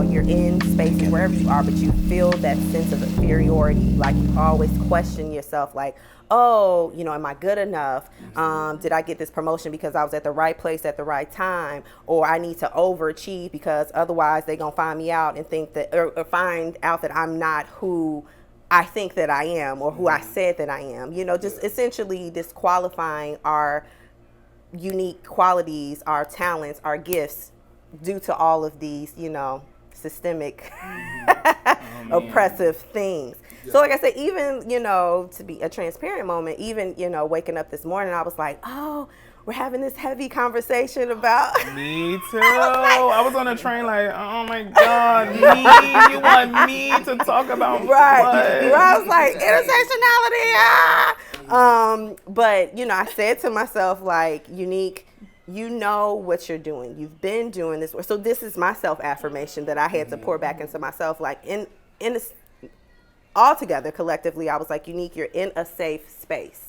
you're in spaces wherever you are, but you feel that sense of inferiority. Like you always question yourself, like, oh, am I good enough? Did I get this promotion because I was at the right place at the right time? Or I need to overachieve because otherwise they're going to find me out and think that, or find out that I'm not who I think that I am or who I said that I am. Just essentially disqualifying our unique qualities, our talents, our gifts due to all of these, systemic oppressive things. Yeah. So like I said, even, to be a transparent moment, even, waking up this morning, I was like, oh, we're having this heavy conversation about. Me too. I was on a train like, oh my God, me? You want me to talk about right. what? I was like, intersectionality. But, I said to myself, like, Unique, you know what you're doing. You've been doing this. So this is my self-affirmation that I had to pour back into myself. Like, all together, collectively, I was like, Unique, you're in a safe space.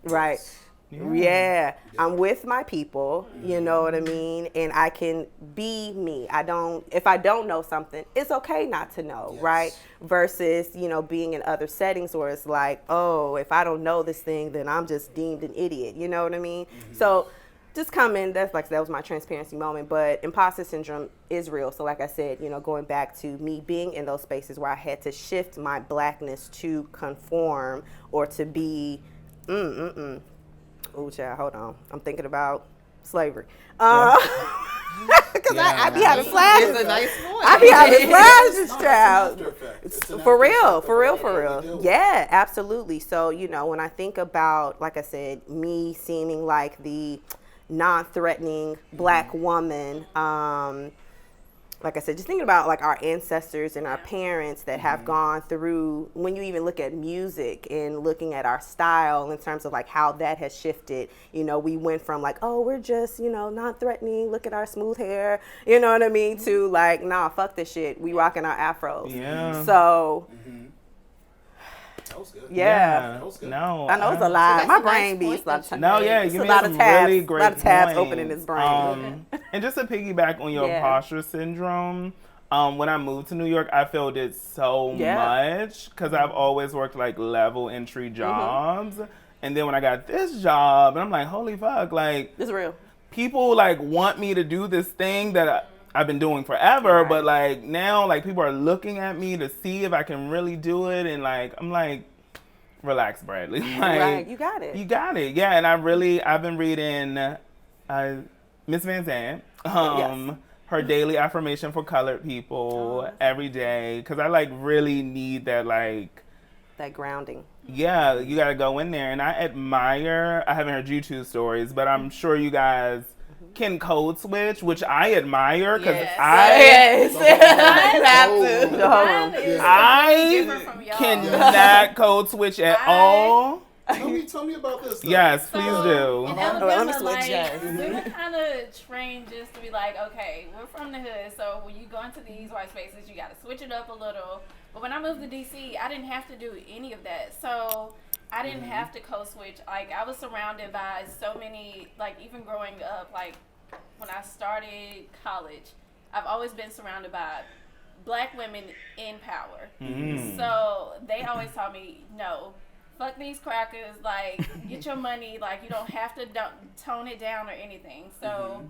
Right. Yeah. I'm with my people, you know what I mean? And I can be me. If I don't know something, it's okay not to know, right? Versus, being in other settings where it's like, oh, if I don't know this thing, then I'm just deemed an idiot, you know what I mean? So just that was my transparency moment, but imposter syndrome is real. So like I said, going back to me being in those spaces where I had to shift my blackness to conform or to be, oh, child, hold on. I'm thinking about slavery. Because I be having flashes. It's a nice point. I be having flashes, child. For real. Yeah, absolutely. So, when I think about, like I said, me seeming like the non-threatening Black woman, like I said, just thinking about like our ancestors and our parents that have gone through, when you even look at music and looking at our style in terms of like how that has shifted, we went from like, oh, we're just, non-threatening, look at our smooth hair, you know what I mean, to like, nah, fuck this shit, we rocking our afros. Yeah. So, that was good. Yeah. That was good. No. I know it's a lot. My brain be a lot of tabs. Really great a lot of tabs points. opening his brain. And just to piggyback on your imposter syndrome, when I moved to New York, I felt it so much because I've always worked like level entry jobs. And then when I got this job, and I'm like, holy fuck, like, it's real. People like want me to do this thing that I've been doing forever, but like now, like people are looking at me to see if I can really do it, and like I'm like, relax, Bradley. Like, right, you got it. Yeah. And I've been reading Miss Van Zandt, her daily affirmation for colored people every day, because I like really need that that grounding. Yeah, you got to go in there, and I haven't heard YouTube stories, but I'm sure you guys can code switch, which I admire because I cannot code switch at all. Tell me about this. Yes, please do. In Alabama, we were kind of trained just to be like, okay, we're from the hood, so when you go into these white spaces, you got to switch it up a little. But when I moved to DC, I didn't have to do any of that. So I didn't have to code switch. Like, I was surrounded by so many, like, even growing up, like, when I started college, I've always been surrounded by Black women in power. So they always taught me, no, fuck these crackers, like, get your money, like, you don't have to tone it down or anything. So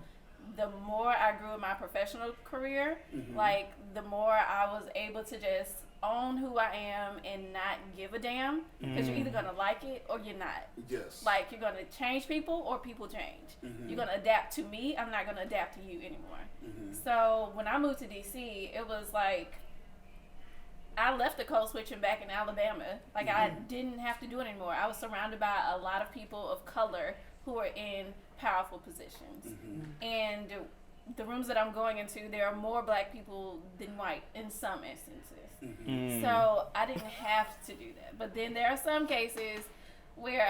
the more I grew in my professional career, like, the more I was able to just own who I am and not give a damn, because you're either going to like it or you're not. Yes. Like, you're going to change people or people change. You're going to adapt to me. I'm not going to adapt to you anymore. So when I moved to DC, it was like, I left the code switching back in Alabama. Like, I didn't have to do it anymore. I was surrounded by a lot of people of color who are in powerful positions. And the rooms that I'm going into, there are more Black people than white in some instances. So I didn't have to do that. But then there are some cases where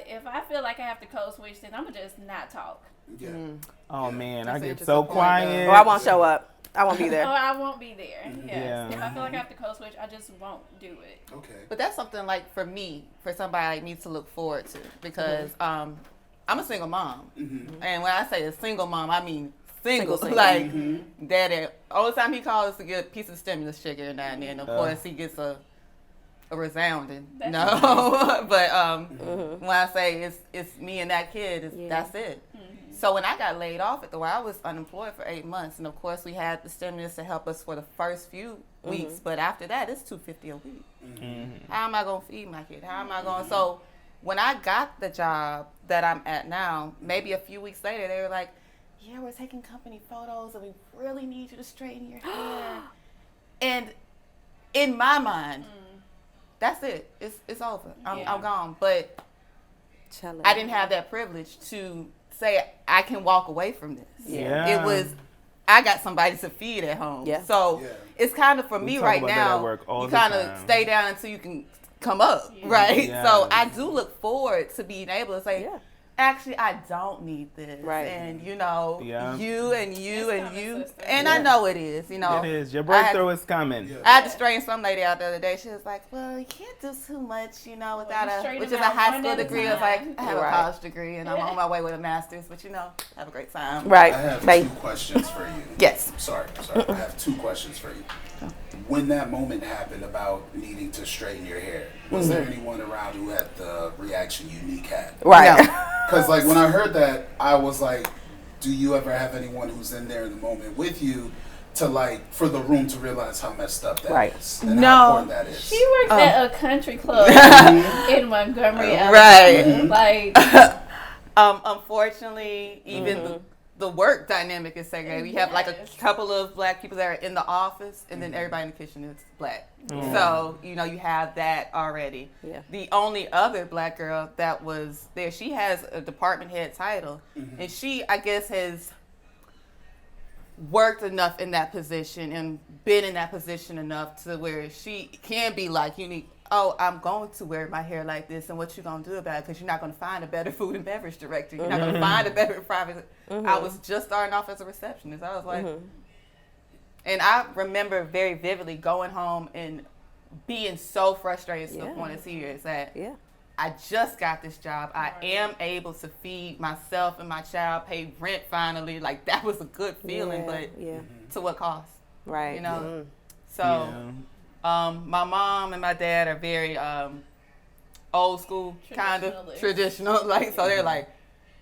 if I feel like I have to code switch, then I'm going to just not talk. Oh, man, I get so quiet. Or I won't show up. I won't be there. Or I won't be there. Yes. If I feel like I have to code switch, I just won't do it. Okay. But that's something like for somebody like me to look forward to, because I'm a single mom. And when I say a single mom, I mean single. Like, daddy, only time he calls to get a piece of stimulus check every now and then. Of course, he gets a resounding no. But when I say it's me and that kid, that's it. So when I got laid off at the Y, I was unemployed for 8 months, and of course we had the stimulus to help us for the first few weeks. But after that, it's $250 a week. How am I gonna feed my kid? How am I going? So when I got the job that I'm at now, maybe a few weeks later, they were like, "Yeah, we're taking company photos, and we really need you to straighten your hair." And in my mind, that's it. It's over. I'm gone. But I didn't have that privilege to say I can walk away from this. It was, I got somebody to feed at home. So it's kind of for me right now, you kind of stay down until you can come up, right? So I do look forward to being able to say, actually, I don't need this. And, you know, you and you and you. And I know it is, you know. It is. Your breakthrough is coming. I had to straighten some lady out the other day. She was like, well, you can't do too much, you know, without which is a high school degree. I was like, I have a college degree, and I'm on my way with a master's, but, you know, have a great time. I have two questions for you. Yes. Sorry. I have two questions for you. When that moment happened about needing to straighten your hair, was there anyone around who had the reaction Unique had? Because, like, when I heard that, I was like, do you ever have anyone who's in there in the moment with you to, like, for the room to realize how messed up that is and how important that is? She works at a country club in Montgomery, Alabama. Like, unfortunately, even the work dynamic is segregated. We have like a couple of black people that are in the office, and then everybody in the kitchen is black. So, you know, you have that already. The only other black girl that was there, she has a department head title, and she, I guess, has worked enough in that position and been in that position enough to where she can be like Unique. Oh, I'm going to wear my hair like this, and what you gonna do about it? Because you're not gonna find a better food and beverage director. You're not gonna find a better private. I was just starting off as a receptionist. I was like, and I remember very vividly going home and being so frustrated to the point of tears that I just got this job. I am able to feed myself and my child, pay rent finally. Like, that was a good feeling, but to what cost? You know? So. My mom and my dad are very old school, kind of traditional. Like, so they're like,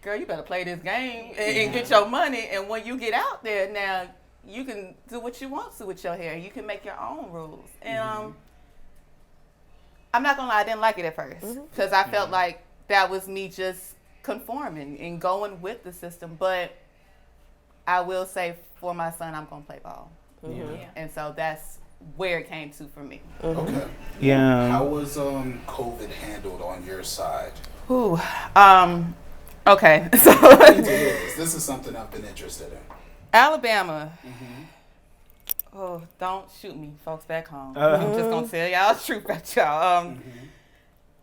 girl, you better play this game and get your money. And when you get out there now, you can do what you want to with your hair. You can make your own rules. And I'm not going to lie, I didn't like it at first because I felt like that was me just conforming and going with the system. But I will say for my son, I'm going to play ball. And so that's where it came to for me. Okay. Yeah. How was COVID handled on your side? Ooh. Okay. So this is something I've been interested in. Alabama. Oh, don't shoot me, folks back home. I'm just gonna tell y'all the truth about y'all.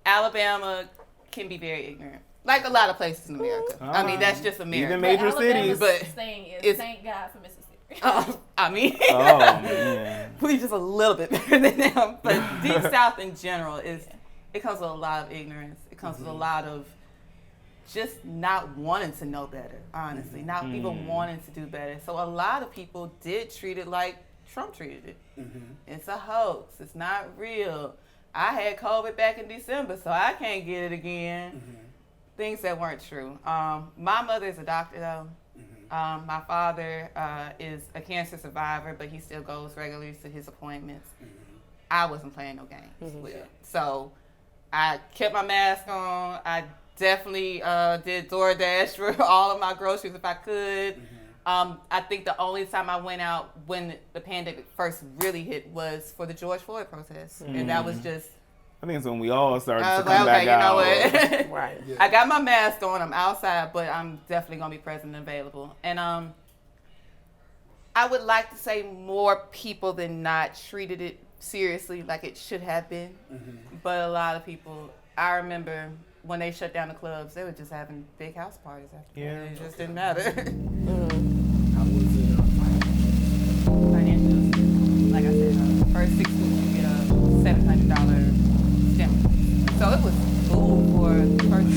Alabama can be very ignorant, like a lot of places in America. I mean, that's just America. Even major cities. But thing is, thank God for Mississippi. I mean, man. we just a little bit better than them. But Deep South in general it comes with a lot of ignorance. It comes with a lot of just not wanting to know better, honestly. Not even wanting to do better. So a lot of people did treat it like Trump treated it. It's a hoax. It's not real. I had COVID back in December, so I can't get it again. Things that weren't true. My mother is a doctor, though. My father is a cancer survivor, but he still goes regularly to his appointments. I wasn't playing no games with it. So I kept my mask on. I definitely did DoorDash for all of my groceries if I could. I think the only time I went out when the pandemic first really hit was for the George Floyd protests. And that was just... I think it's when we all started to come back out. You know what? I got my mask on. I'm outside, but I'm definitely going to be present and available. And I would like to say more people than not treated it seriously like it should have been. But a lot of people, I remember when they shut down the clubs, they were just having big house parties after that. It just didn't matter. How was it Financial, like I said, first 6 weeks you get a $700 stimulus. So it was cool for the first